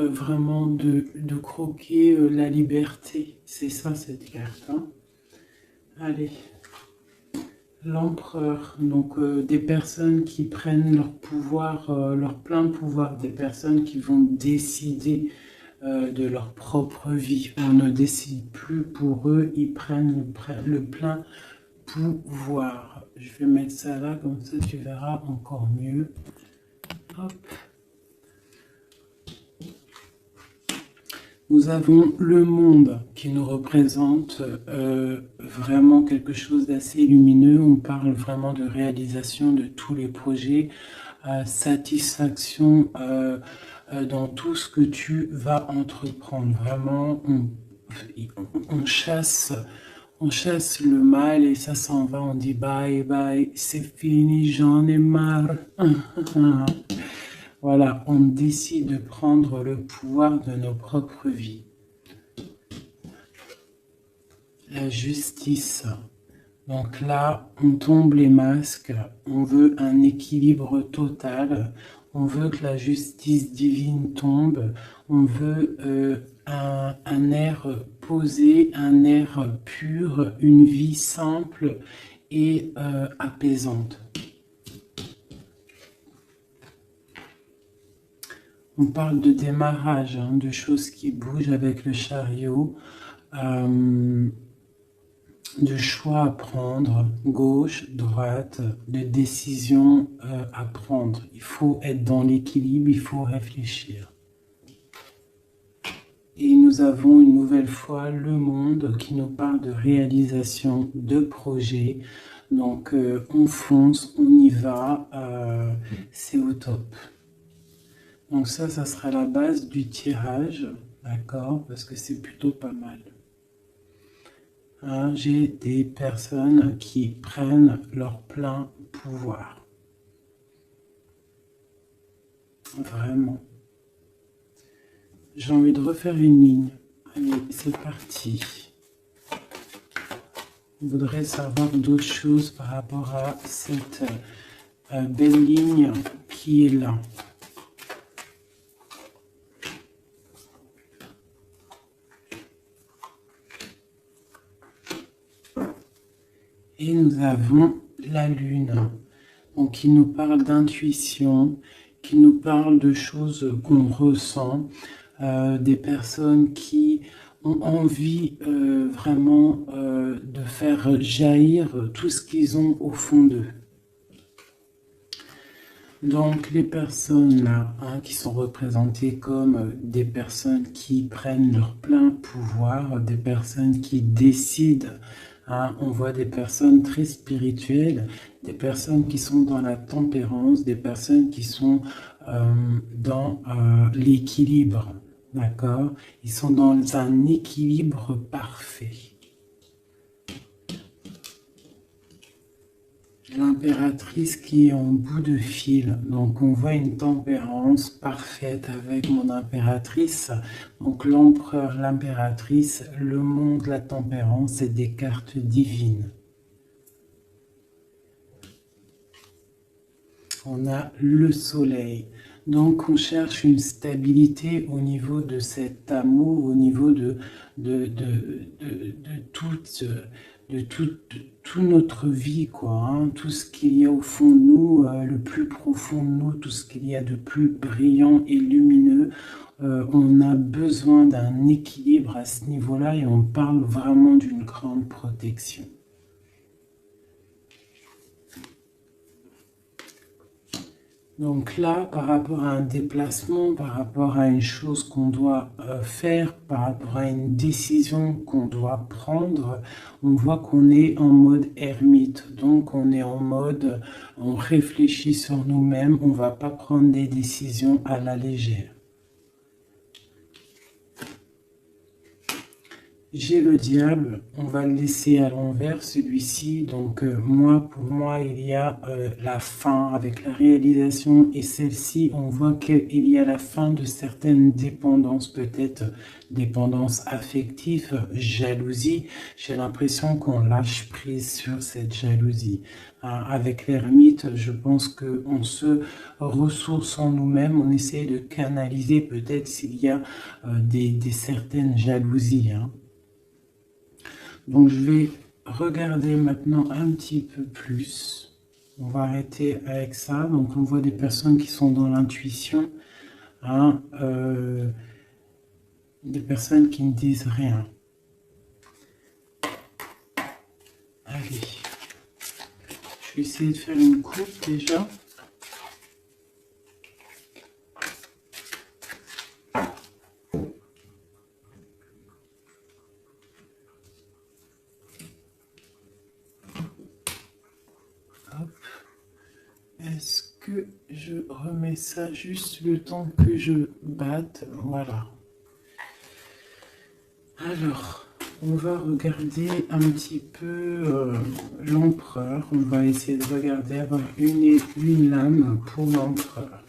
vraiment de croquer la liberté. C'est ça cette carte. Hein. Allez. L'empereur, donc des personnes qui prennent leur pouvoir, leur plein pouvoir, des personnes qui vont décider de leur propre vie. On ne décide plus pour eux, ils prennent le plein pouvoir. Je vais mettre ça là, comme ça tu verras encore mieux. Hop. Nous avons le monde qui nous représente vraiment quelque chose d'assez lumineux. On parle vraiment de réalisation de tous les projets, satisfaction dans tout ce que tu vas entreprendre. Vraiment, on chasse le mal et ça s'en va. On dit bye bye, c'est fini, j'en ai marre. Voilà, on décide de prendre le pouvoir de nos propres vies. La justice. Donc là, on tombe les masques, on veut un équilibre total, on veut que la justice divine tombe, on veut un air posé, un air pur, une vie simple et apaisante. On parle de démarrage, hein, de choses qui bougent avec le chariot, de choix à prendre, gauche, droite, de décisions à prendre. Il faut être dans l'équilibre, il faut réfléchir. Et nous avons une nouvelle fois le monde qui nous parle de réalisation de projets. Donc on fonce, on y va, c'est au top. Donc ça sera la base du tirage, d'accord, parce que c'est plutôt pas mal. Hein, j'ai des personnes qui prennent leur plein pouvoir. Vraiment. J'ai envie de refaire une ligne. Allez, c'est parti. Je voudrais savoir d'autres choses par rapport à cette belle ligne qui est là. Et nous avons la lune, donc qui nous parle d'intuition, qui nous parle de choses qu'on ressent, des personnes qui ont envie vraiment de faire jaillir tout ce qu'ils ont au fond d'eux. Donc les personnes là, hein, qui sont représentées comme des personnes qui prennent leur plein pouvoir, des personnes qui décident. Hein, on voit des personnes très spirituelles, des personnes qui sont dans la tempérance, des personnes qui sont dans l'équilibre, d'accord? Ils sont dans un équilibre parfait. L'impératrice qui est en bout de fil, donc on voit une tempérance parfaite avec mon impératrice, donc l'empereur, l'impératrice, le monde, la tempérance, c'est des cartes divines. On a le soleil, donc on cherche une stabilité au niveau de cet amour, au niveau de toute notre vie, quoi, hein, tout ce qu'il y a au fond de nous, le plus profond de nous, tout ce qu'il y a de plus brillant et lumineux. On a besoin d'un équilibre à ce niveau-là et on parle vraiment d'une grande protection. Donc là, par rapport à un déplacement, par rapport à une chose qu'on doit faire, par rapport à une décision qu'on doit prendre, on voit qu'on est en mode ermite. Donc on est en mode, on réfléchit sur nous-mêmes, on ne va pas prendre des décisions à la légère. J'ai le diable, on va le laisser à l'envers celui-ci. Donc pour moi, il y a la fin avec la réalisation et celle-ci, on voit qu'il y a la fin de certaines dépendances, peut-être dépendance affective, jalousie. J'ai l'impression qu'on lâche prise sur cette jalousie. Avec l'ermite, je pense qu'on se ressource en nous-mêmes, on essaie de canaliser peut-être s'il y a des certaines jalousies. Donc je vais regarder maintenant un petit peu plus. On va arrêter avec ça. Donc on voit des personnes qui sont dans l'intuition, des personnes qui ne disent rien. Allez, je vais essayer de faire une coupe déjà. Est-ce que je remets ça juste le temps que je batte? Voilà. Alors, on va regarder un petit peu l'empereur. On va essayer de regarder, avoir une lame pour l'empereur.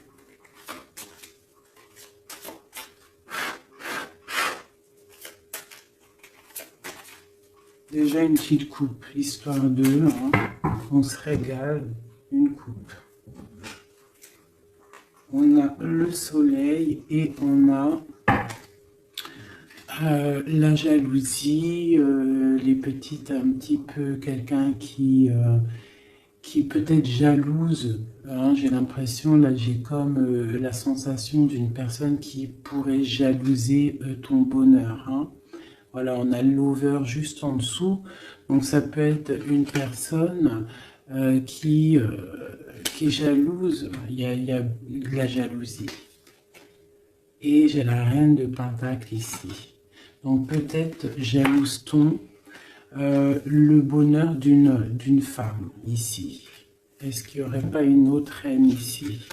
Déjà une petite coupe, histoire de, on se régale, une coupe. On a le soleil et on a la jalousie, les petites, un petit peu quelqu'un qui peut être jalouse. J'ai l'impression, là j'ai comme la sensation d'une personne qui pourrait jalouser ton bonheur. Voilà, on a l'over juste en dessous. Donc ça peut être une personne qui est jalouse. Il y a de la jalousie. Et j'ai la reine de Pentacle ici. Donc peut-être jalouse-t-on le bonheur d'une femme ici. Est-ce qu'il n'y aurait pas une autre reine ici?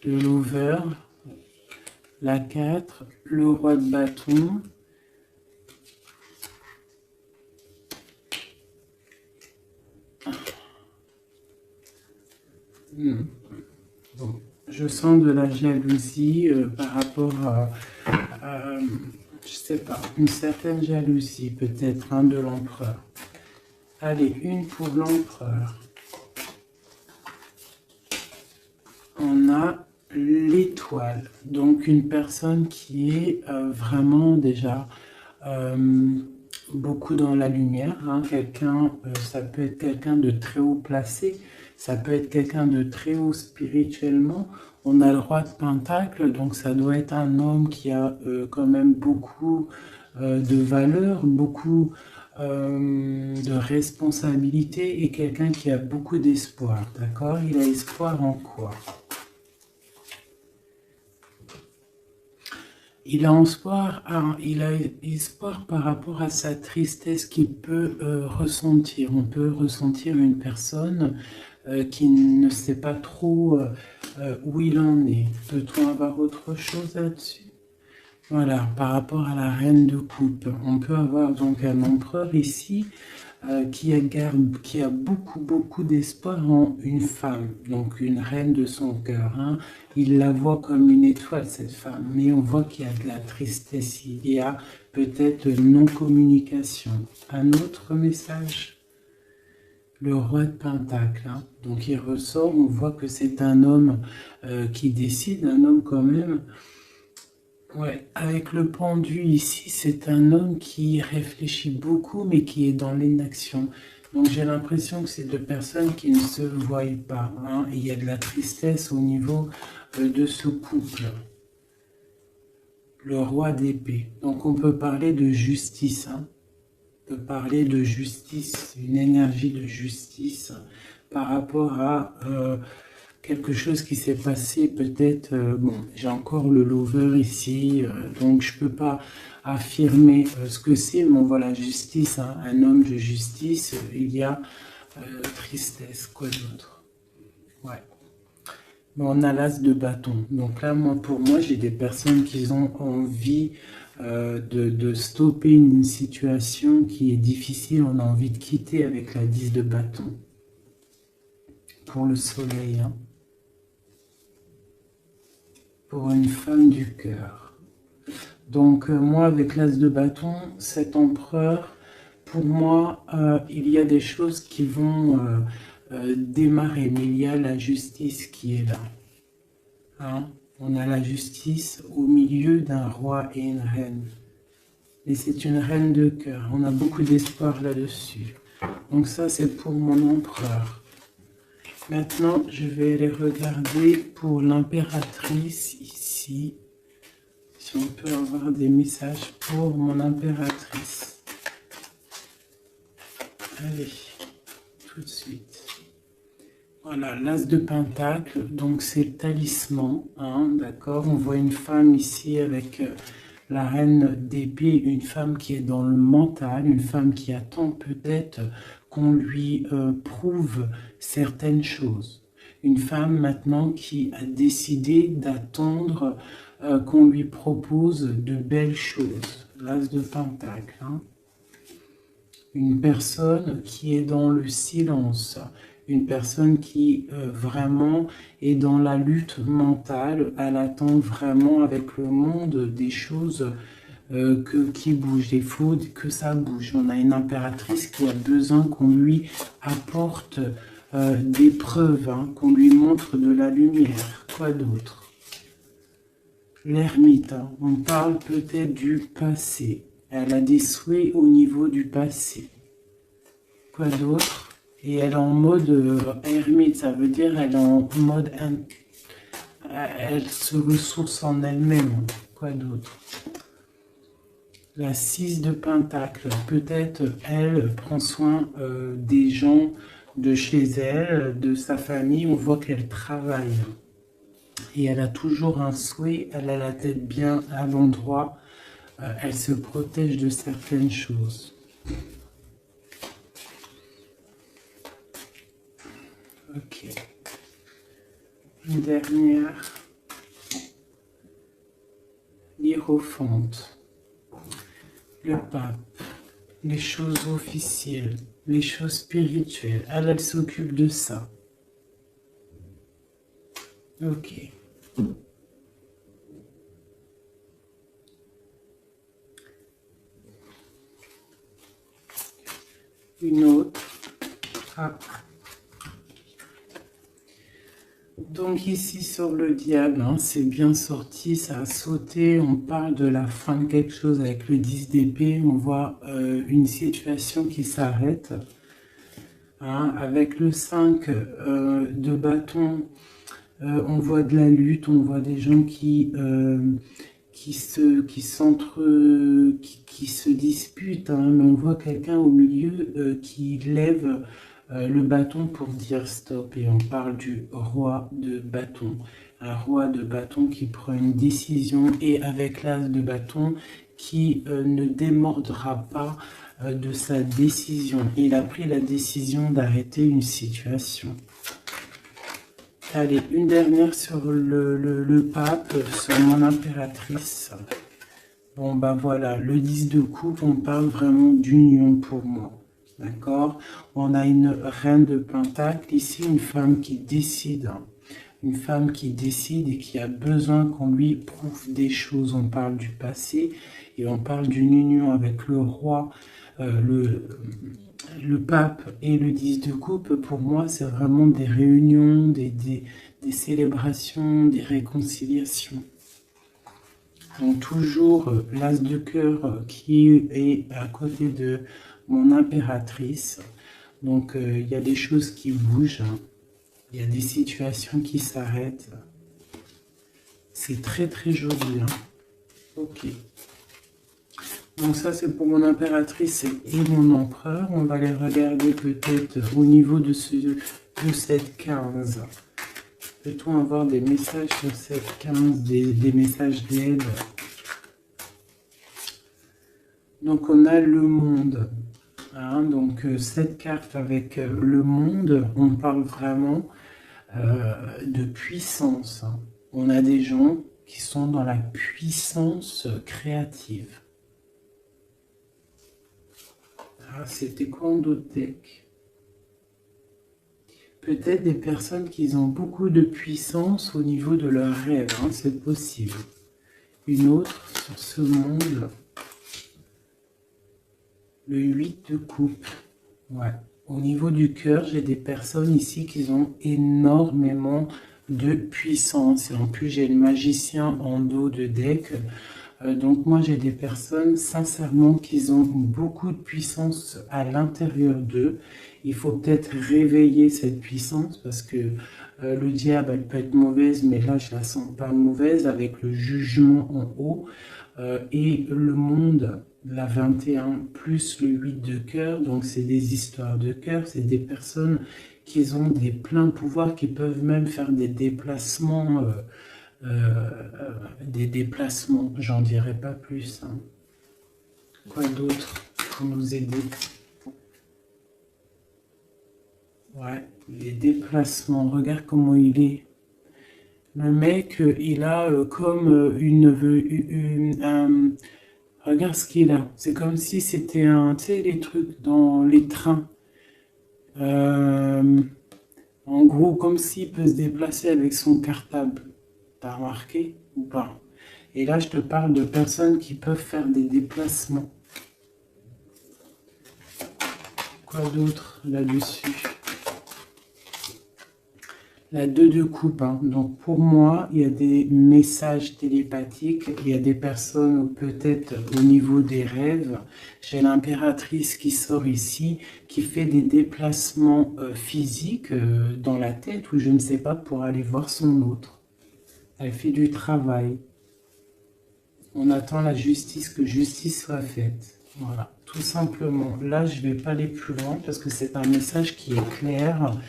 Le lover, la 4, le roi de bâton. Bon, je sens de la jalousie par rapport à je sais pas, une certaine jalousie peut-être de l'empereur. Allez, une pour l'empereur. On a l'étoile, donc une personne qui est vraiment déjà beaucoup dans la lumière. Quelqu'un, ça peut être quelqu'un de très haut placé, ça peut être quelqu'un de très haut spirituellement. On a le roi de Pentacle, donc ça doit être un homme qui a quand même beaucoup de valeur, beaucoup de responsabilité et quelqu'un qui a beaucoup d'espoir. D'accord? Il a espoir en quoi? Il a espoir par rapport à sa tristesse qu'il peut ressentir. On peut ressentir une personne qui ne sait pas trop où il en est. Peut-on avoir autre chose là-dessus? Voilà, par rapport à la reine de coupe, on peut avoir donc un empereur ici qui a beaucoup d'espoir en une femme, donc une reine de son cœur. Il la voit comme une étoile, cette femme, mais on voit qu'il y a de la tristesse, il y a peut-être non-communication. Un autre message? Le roi de Pentacle, donc il ressort, on voit que c'est un homme qui décide, un homme quand même. Ouais, avec le pendu ici, c'est un homme qui réfléchit beaucoup, mais qui est dans l'inaction. Donc j'ai l'impression que c'est deux personnes qui ne se voient pas. Et il y a de la tristesse au niveau de ce couple. Le roi d'épée. Donc on peut parler de justice. On peut parler de justice, une énergie de justice par rapport à quelque chose qui s'est passé peut-être, bon, j'ai encore le lover ici, donc je peux pas affirmer ce que c'est, mais on voit la justice, un homme de justice, il y a tristesse, quoi d'autre? Ouais. On a l'as de bâton. Donc là, pour moi, j'ai des personnes qui ont envie de stopper une situation qui est difficile. On a envie de quitter avec la 10 de bâton. Pour le soleil. Hein. Pour une femme du cœur. Donc moi, avec l'as de bâton, cet empereur, pour moi, il y a des choses qui vont démarrer, mais il y a la justice qui est là. Hein? On a la justice au milieu d'un roi et une reine. Et c'est une reine de cœur. On a beaucoup d'espoir là-dessus. Donc ça, c'est pour mon empereur. Maintenant, je vais aller regarder pour l'impératrice ici. Si on peut avoir des messages pour mon impératrice. Allez, tout de suite. Voilà, l'as de pentacle, donc c'est le talisman, hein, d'accord. On voit une femme ici avec la reine d'épée, une femme qui est dans le mental, une femme qui attend peut-être qu'on lui prouve certaines choses. Une femme maintenant qui a décidé d'attendre qu'on lui propose de belles choses. L'as de pentacle, hein. Une personne qui est dans le silence, une personne qui vraiment est dans la lutte mentale, elle attend vraiment avec le monde des choses qui bougent, il faut que ça bouge. On a une impératrice qui a besoin qu'on lui apporte des preuves, hein, qu'on lui montre de la lumière. Quoi d'autre? L'ermite, hein, on parle peut-être du passé. Elle a des souhaits au niveau du passé. Quoi d'autre? Et elle est en mode ermite, ça veut dire elle est en mode... Elle se ressource en elle-même. Quoi d'autre? La 6 de pentacle. Peut-être elle prend soin des gens de chez elle, de sa famille. On voit qu'elle travaille. Et elle a toujours un souhait, elle a la tête bien à l'endroit. Elle se protège de certaines choses. Ok. Une dernière. L'hiérophante. Le pape. Les choses officielles. Les choses spirituelles. Elle s'occupe de ça. Ok. Une autre. Ah. Donc ici sur le diable, hein, c'est bien sorti, ça a sauté, on parle de la fin de quelque chose avec le 10 d'épée, on voit une situation qui s'arrête. Hein, avec le 5 de bâton, on voit de la lutte, on voit des gens qui se disputent, hein, mais on voit quelqu'un au milieu qui lève le bâton pour dire stop, et on parle du roi de bâton. Un roi de bâton qui prend une décision, et avec l'as de bâton qui ne démordra pas de sa décision. Il a pris la décision d'arrêter une situation. Allez, une dernière sur le pape, sur mon impératrice. Bon, ben voilà, le 10 de coupe, on parle vraiment d'union pour moi. D'accord? On a une reine de pentacle, ici une femme qui décide. Une femme qui décide et qui a besoin qu'on lui prouve des choses. On parle du passé et on parle d'une union avec le roi, le pape et le 10 de coupe. Pour moi, c'est vraiment des réunions, des célébrations, des réconciliations. Donc toujours l'as de cœur qui est à côté de mon impératrice. Donc il y a des choses qui bougent. Il y a des situations qui s'arrêtent. C'est très très joli. Hein. Ok. Donc ça c'est pour mon impératrice et mon empereur. On va les regarder peut-être au niveau de cette 15. Peut-on avoir des messages sur cette 15, des messages d'aide? Donc on a le monde. Hein, donc cette carte avec le monde, on parle vraiment de puissance. Hein. On a des gens qui sont dans la puissance créative. Ah, c'était quoi en d'autres decks? Peut-être des personnes qui ont beaucoup de puissance au niveau de leurs rêves, hein, c'est possible. Une autre sur ce monde, le 8 de coupe. Ouais. Au niveau du cœur, j'ai des personnes ici qui ont énormément de puissance. Et en plus, j'ai le magicien en dos de deck. Donc moi, j'ai des personnes, sincèrement, qui ont beaucoup de puissance à l'intérieur d'eux. Il faut peut-être réveiller cette puissance parce que le diable, elle peut être mauvaise, mais là, je la sens pas mauvaise avec le jugement en haut. Et le monde, la 21 plus le 8 de cœur, donc c'est des histoires de cœur, c'est des personnes qui ont des pleins pouvoirs, qui peuvent même faire des déplacements, j'en dirai pas plus. Hein. Quoi d'autre pour nous aider? Ouais, les déplacements, regarde comment il est. Le mec, il a comme regarde ce qu'il a. C'est comme si c'était un, tu sais, les trucs dans les trains. En gros, comme s'il peut se déplacer avec son cartable. T'as remarqué ou pas? Et là, je te parle de personnes qui peuvent faire des déplacements. Quoi d'autre là-dessus? La 2 de coupe, hein. Donc pour moi, il y a des messages télépathiques, il y a des personnes peut-être au niveau des rêves. J'ai l'impératrice qui sort ici, qui fait des déplacements physiques dans la tête ou je ne sais pas pour aller voir son autre. Elle fait du travail. On attend la justice, que justice soit faite. Voilà, tout simplement. Là, je ne vais pas aller plus loin parce que c'est un message qui est clair.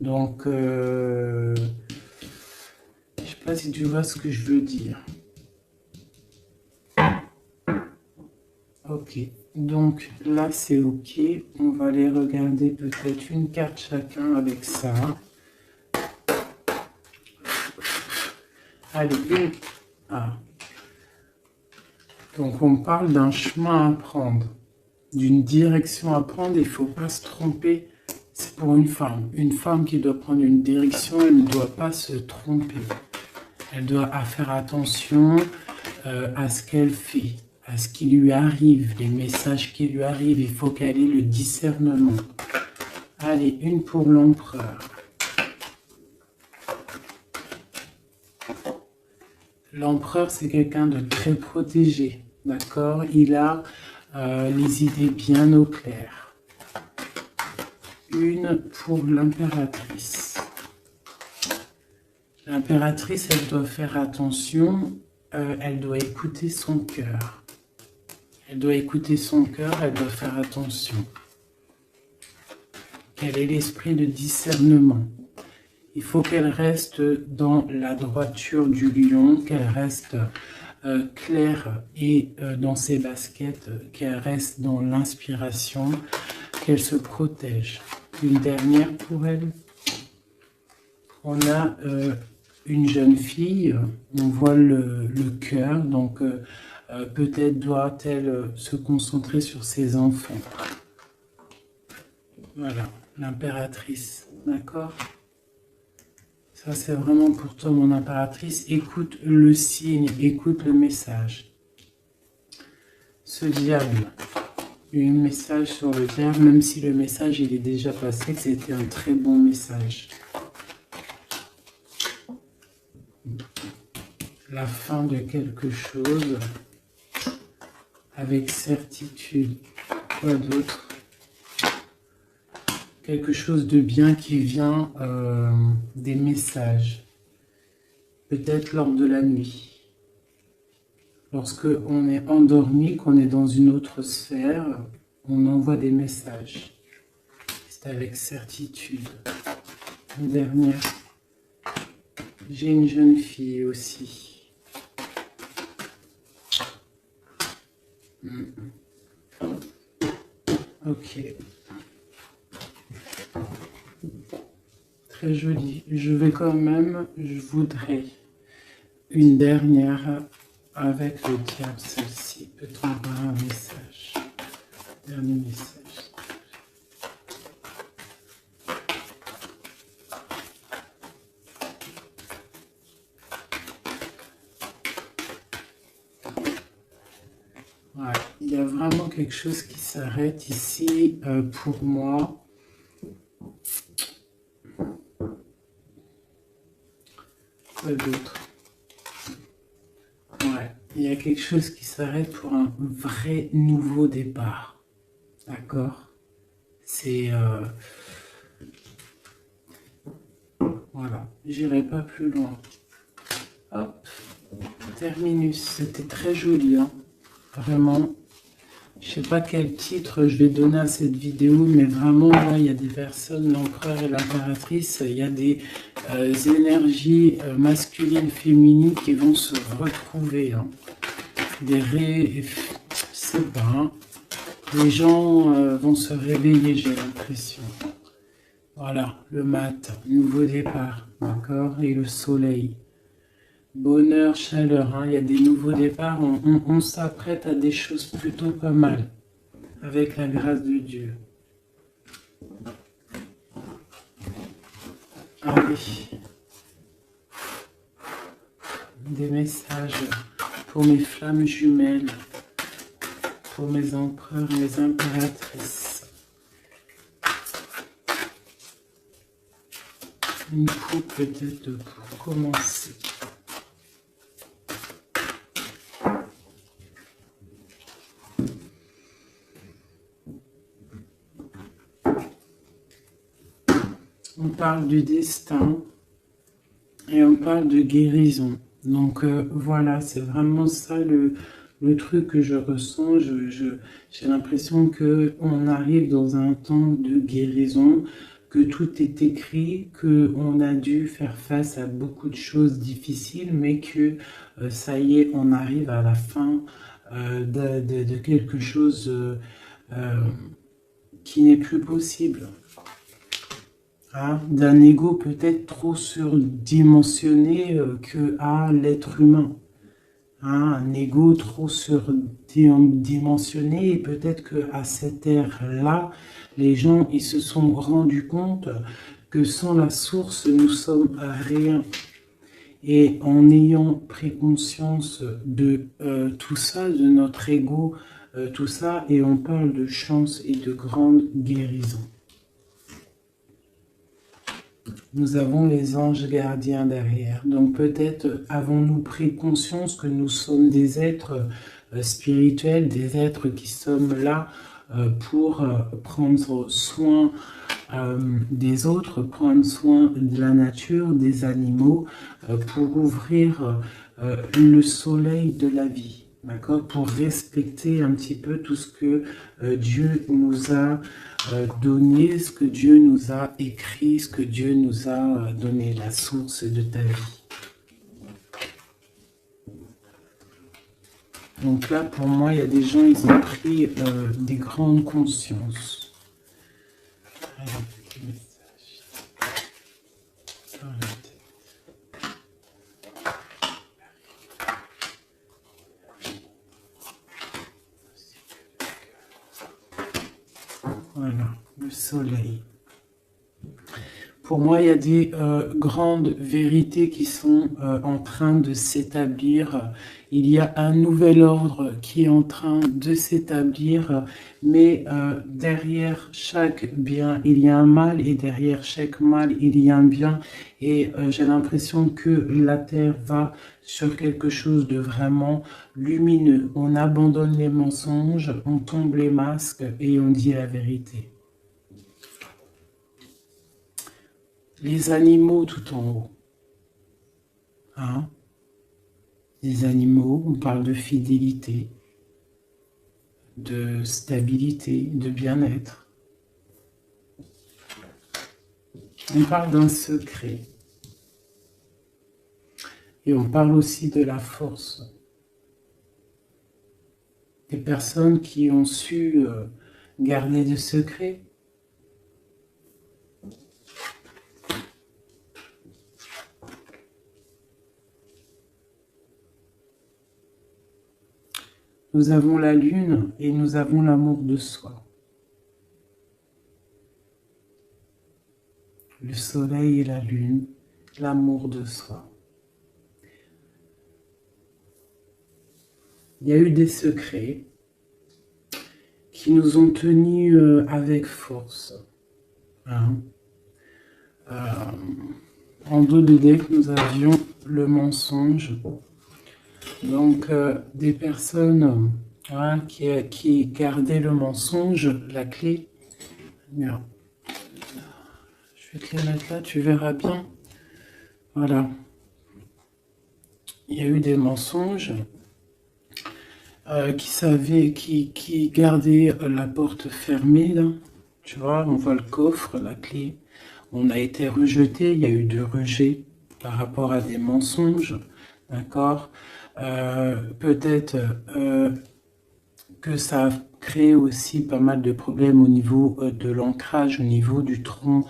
Donc, je ne sais pas si tu vois ce que je veux dire. Ok, donc là c'est ok. On va aller regarder peut-être une carte chacun avec ça. Allez, une. Ah. Donc on parle d'un chemin à prendre, d'une direction à prendre, il ne faut pas se tromper. C'est pour une femme. Une femme qui doit prendre une direction, elle ne doit pas se tromper. Elle doit faire attention à ce qu'elle fait, à ce qui lui arrive, les messages qui lui arrivent. Il faut qu'elle ait le discernement. Allez, une pour l'empereur. L'empereur, c'est quelqu'un de très protégé, d'accord? Il a les idées bien au clair. Une pour l'impératrice. L'impératrice, elle doit faire attention, elle doit écouter son cœur. Elle doit écouter son cœur, elle doit faire attention. Qu'elle ait l'esprit de discernement. Il faut qu'elle reste dans la droiture du lion, qu'elle reste claire et dans ses baskets, qu'elle reste dans l'inspiration, qu'elle se protège. Une dernière pour elle. On a une jeune fille, on voit le cœur, donc peut-être doit-elle se concentrer sur ses enfants. Voilà, l'impératrice, d'accord? Ça, c'est vraiment pour toi, mon impératrice. Écoute le signe, écoute le message. Ce diable, un message sur le diable, même si le message il est déjà passé, c'était un très bon message. La fin de quelque chose avec certitude. Quoi d'autre? Quelque chose de bien qui vient des messages. Peut-être lors de la nuit. Lorsque on est endormi, qu'on est dans une autre sphère, on envoie des messages. C'est avec certitude. Une dernière. J'ai une jeune fille aussi. Ok. très joli. Je voudrais une dernière avec le diable, celle-ci. Peut-on avoir un message? Dernier message. Ouais, il y a vraiment quelque chose qui s'arrête ici pour moi. Quoi d'autre? Ouais, il y a quelque chose qui s'arrête pour un vrai nouveau départ. D'accord? C'est... voilà, j'irai pas plus loin. Hop, terminus, c'était très joli, hein. Vraiment. Je sais pas quel titre je vais donner à cette vidéo, mais vraiment, là, il y a des personnes, l'empereur et l'impératrice, il y a des énergies masculines, féminines qui vont se retrouver. Hein. Je sais pas, hein. Les gens vont se réveiller, j'ai l'impression. Voilà, le mat, nouveau départ, d'accord, et le soleil. Bonheur, chaleur, hein. Il y a des nouveaux départs, on s'apprête à des choses plutôt pas mal, avec la grâce de Dieu. Allez, des messages pour mes flammes jumelles, pour mes empereurs et mes impératrices. Une coupe peut-être pour commencer. On parle du destin et on parle de guérison. Donc voilà, c'est vraiment ça le truc que je ressens. J'ai l'impression qu'on arrive dans un temps de guérison, que tout est écrit, qu'on a dû faire face à beaucoup de choses difficiles, mais que ça y est, on arrive à la fin de quelque chose qui n'est plus possible. Hein, d'un ego peut-être trop surdimensionné que à l'être humain. Hein, un ego trop surdimensionné, et peut-être qu'à cette ère-là, les gens ils se sont rendus compte que sans la source, nous sommes rien. Et en ayant pris conscience de tout ça, de notre ego, tout ça, et on parle de chance et de grande guérison. Nous avons les anges gardiens derrière. Donc peut-être avons-nous pris conscience que nous sommes des êtres spirituels, des êtres qui sommes là pour prendre soin des autres, prendre soin de la nature, des animaux, pour ouvrir le soleil de la vie. D'accord, pour respecter un petit peu tout ce que Dieu nous a donné, ce que Dieu nous a écrit, ce que Dieu nous a donné, la source de ta vie. Donc là, pour moi, il y a des gens, ils ont pris des grandes consciences. Voilà, le soleil. Pour moi, il y a des grandes vérités qui sont en train de s'établir. Il y a un nouvel ordre qui est en train de s'établir, mais derrière chaque bien, il y a un mal, et derrière chaque mal, il y a un bien. Et j'ai l'impression que la Terre va sur quelque chose de vraiment lumineux. On abandonne les mensonges, on tombe les masques et on dit la vérité. Les animaux tout en haut. Hein? Les animaux, on parle de fidélité, de stabilité, de bien-être. On parle d'un secret. Et on parle aussi de la force. Des personnes qui ont su garder des secrets. Nous avons la lune et nous avons l'amour de soi. Le soleil et la lune, l'amour de soi. Il y a eu des secrets qui nous ont tenus avec force. Hein. En dos de deck, nous avions le mensonge. Donc, des personnes qui gardaient le mensonge, la clé. Merde. Je vais te les mettre là, tu verras bien. Voilà. Il y a eu des mensonges qui gardaient la porte fermée, là. Tu vois, on voit le coffre, la clé. On a été rejeté, il y a eu de rejet par rapport à des mensonges, d'accord. Peut-être que ça a créé aussi pas mal de problèmes au niveau de l'ancrage, au niveau du tronc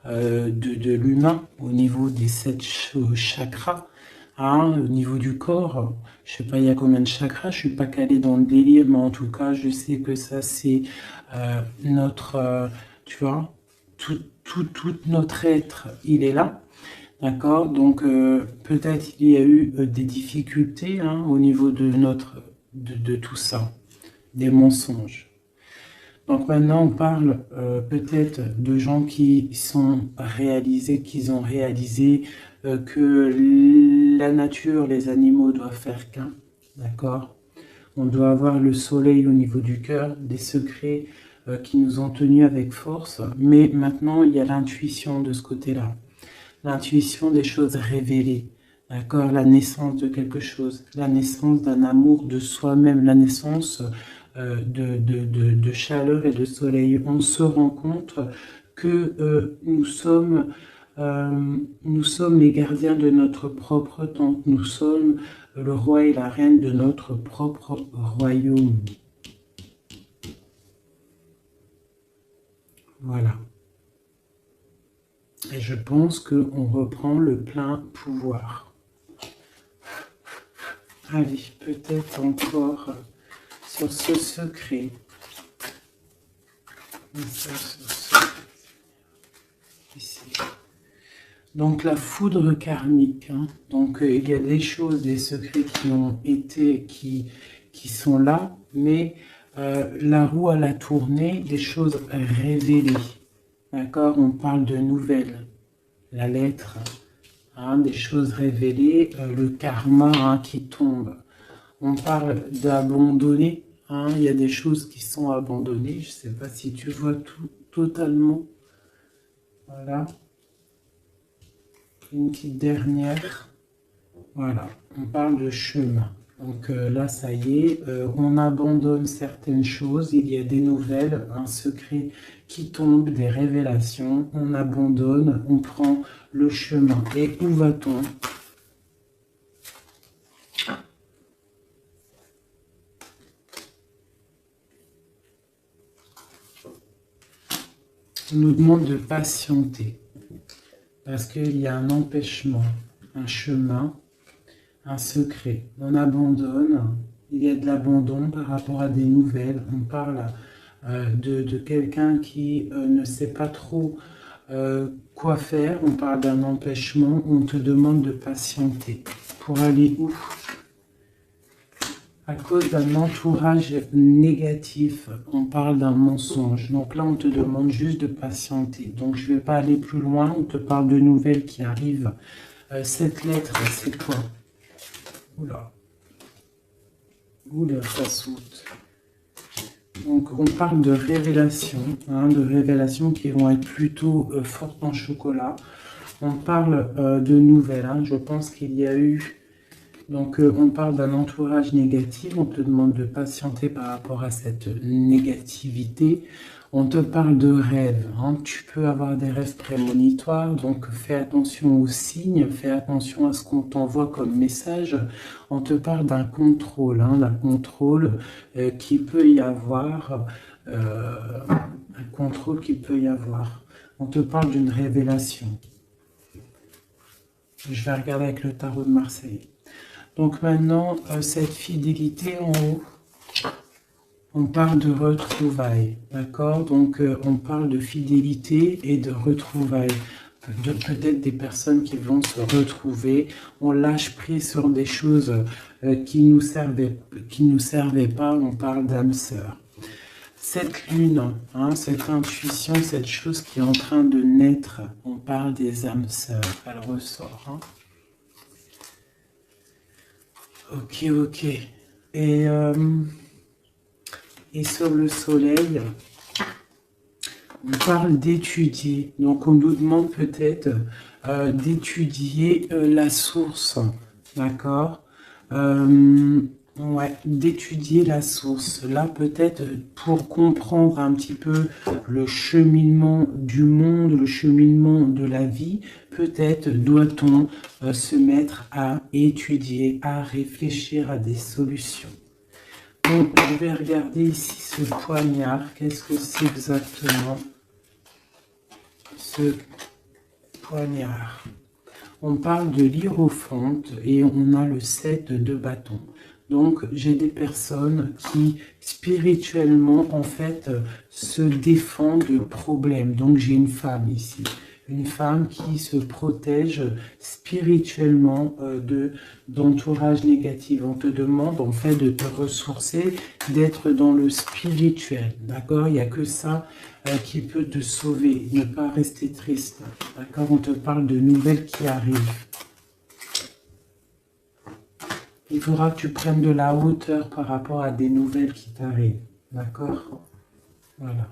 de l'humain, au niveau des 7 chakras, hein, au niveau du corps. Je sais pas il y a combien de chakras, je suis pas calé dans le délire, mais en tout cas, je sais que ça c'est notre, tu vois, tout notre être, il est là. D'accord, donc peut-être il y a eu des difficultés hein, au niveau de tout ça, des mensonges. Donc maintenant on parle peut-être de gens qui ont réalisé que la nature, les animaux doivent faire qu'un, d'accord. On doit avoir le soleil au niveau du cœur, des secrets qui nous ont tenus avec force, mais maintenant il y a l'intuition de ce côté-là. L'intuition des choses révélées, d'accord, la naissance de quelque chose, la naissance d'un amour de soi-même, la naissance de chaleur et de soleil. On se rend compte que nous sommes les gardiens de notre propre temps, nous sommes le roi et la reine de notre propre royaume. Voilà. Et je pense qu'on reprend le plein pouvoir. Allez, peut-être encore sur ce secret. Ici. Donc la foudre karmique. Hein. Donc il y a des choses, des secrets qui ont été, qui sont là, mais la roue à la tournée, des choses révélées. D'accord, on parle de nouvelles, la lettre, hein, des choses révélées, le karma hein, qui tombe. On parle d'abandonner, hein, il y a des choses qui sont abandonnées, je ne sais pas si tu vois tout totalement. Voilà. Une petite dernière. Voilà, on parle de chemin. Donc là, ça y est, on abandonne certaines choses, il y a des nouvelles, un secret qui tombe, des révélations, on abandonne, on prend le chemin. Et où va-t-on? On nous demande de patienter, parce qu'il y a un empêchement, un chemin, un secret. On abandonne, il y a de l'abandon par rapport à des nouvelles. On parle de quelqu'un qui ne sait pas trop quoi faire. On parle d'un empêchement. On te demande de patienter. Pour aller où? À cause d'un entourage négatif. On parle d'un mensonge. Donc là, on te demande juste de patienter. Donc je ne vais pas aller plus loin. On te parle de nouvelles qui arrivent. Cette lettre, c'est quoi? Oula. Oula, ça saute. Donc, on parle de révélations, hein, de révélations qui vont être plutôt fortes en chocolat. On parle de nouvelles. Hein, je pense qu'il y a eu... Donc, on parle d'un entourage négatif. On te demande de patienter par rapport à cette négativité. On te parle de rêves. Hein. Tu peux avoir des rêves prémonitoires, donc fais attention aux signes, fais attention à ce qu'on t'envoie comme message. On te parle d'un contrôle, hein, d'un contrôle qui peut y avoir, un contrôle qui peut y avoir. On te parle d'une révélation. Je vais regarder avec le tarot de Marseille. Donc maintenant, cette fidélité en haut. On parle de retrouvailles, d'accord? Donc, on parle de fidélité et de retrouvailles. Peut-être des personnes qui vont se retrouver. On lâche prise sur des choses qui nous servaient pas. On parle d'âme sœur. Cette lune, hein, cette intuition, cette chose qui est en train de naître, on parle des âmes sœurs. Elle ressort. Hein. Ok, ok. Et sur le soleil, on parle d'étudier. Donc, on nous demande peut-être d'étudier la source. D'accord? Ouais, d'étudier la source. Là, peut-être pour comprendre un petit peu le cheminement du monde, le cheminement de la vie, peut-être doit-on se mettre à étudier, à réfléchir à des solutions. Donc, je vais regarder ici ce poignard. Qu'est-ce que c'est exactement ce poignard? On parle de l'hiérophante et on a le 7 de bâton. Donc, j'ai des personnes qui, spirituellement, en fait, se défendent de problèmes. Donc, j'ai une femme ici. Une femme qui se protège spirituellement d'entourage négatif. On te demande, en fait, de te ressourcer, d'être dans le spirituel. D'accord? Il n'y a que ça qui peut te sauver. Ne pas rester triste. D'accord? On te parle de nouvelles qui arrivent. Il faudra que tu prennes de la hauteur par rapport à des nouvelles qui t'arrivent. D'accord? Voilà.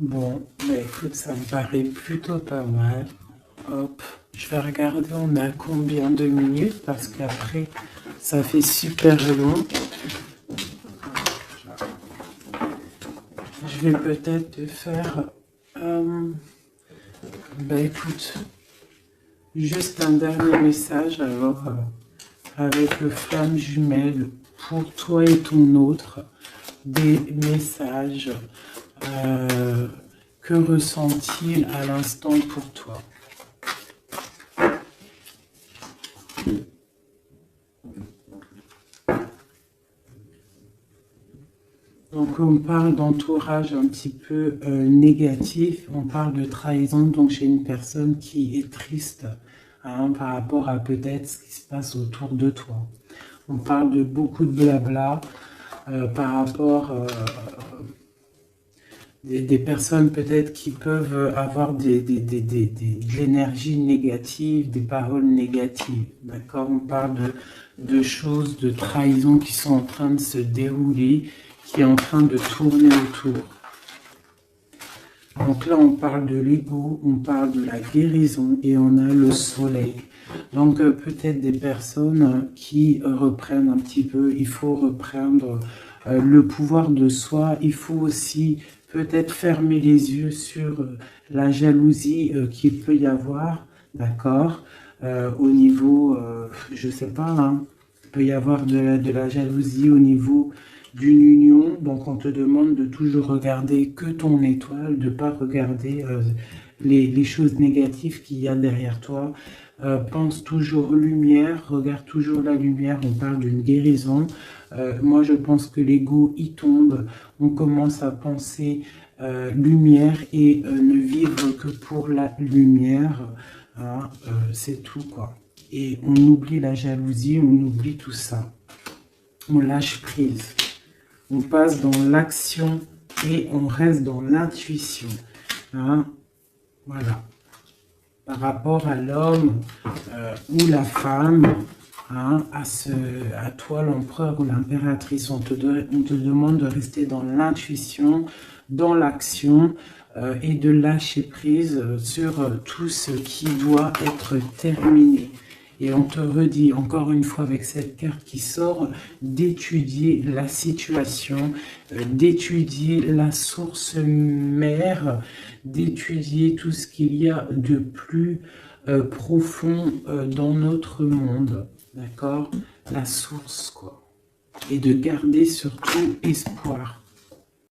Bon, mais écoute, ça me paraît plutôt pas mal. Hop, je vais regarder, on a combien de minutes, parce qu'après, ça fait super long. Je vais peut-être te faire... écoute... Juste un dernier message alors avec le flamme jumelle pour toi et ton autre, des messages que ressent-il à l'instant pour toi? Donc on parle d'entourage un petit peu négatif, on parle de trahison, donc j'ai une personne qui est triste hein, par rapport à peut-être ce qui se passe autour de toi. On parle de beaucoup de blabla par rapport des personnes peut-être qui peuvent avoir de l'énergie négative, des paroles négatives. D'accord? On parle de choses, de trahison qui sont en train de se dérouler, qui est en train de tourner autour. Donc là, on parle de l'ego, on parle de la guérison et on a le soleil. Donc peut-être des personnes qui reprennent un petit peu, il faut reprendre le pouvoir de soi, il faut aussi peut-être fermer les yeux sur la jalousie qu'il peut y avoir, d'accord, au niveau, je sais pas, hein, il peut y avoir de la jalousie au niveau d'une union, donc on te demande de toujours regarder que ton étoile, de ne pas regarder les choses négatives qu'il y a derrière toi. Pense toujours lumière, regarde toujours la lumière, on parle d'une guérison. Moi je pense que l'ego y tombe, on commence à penser lumière et ne vivre que pour la lumière, hein, c'est tout quoi. Et on oublie la jalousie, on oublie tout ça, on lâche prise. On passe dans l'action et on reste dans l'intuition. Hein? Voilà. Par rapport à l'homme ou la femme, hein, à toi l'empereur ou l'impératrice, on te demande de rester dans l'intuition, dans l'action et de lâcher prise sur tout ce qui doit être terminé. Et on te redit encore une fois avec cette carte qui sort d'étudier la situation, d'étudier la source mère, d'étudier tout ce qu'il y a de plus profond dans notre monde, d'accord? La source, quoi. Et de garder surtout espoir.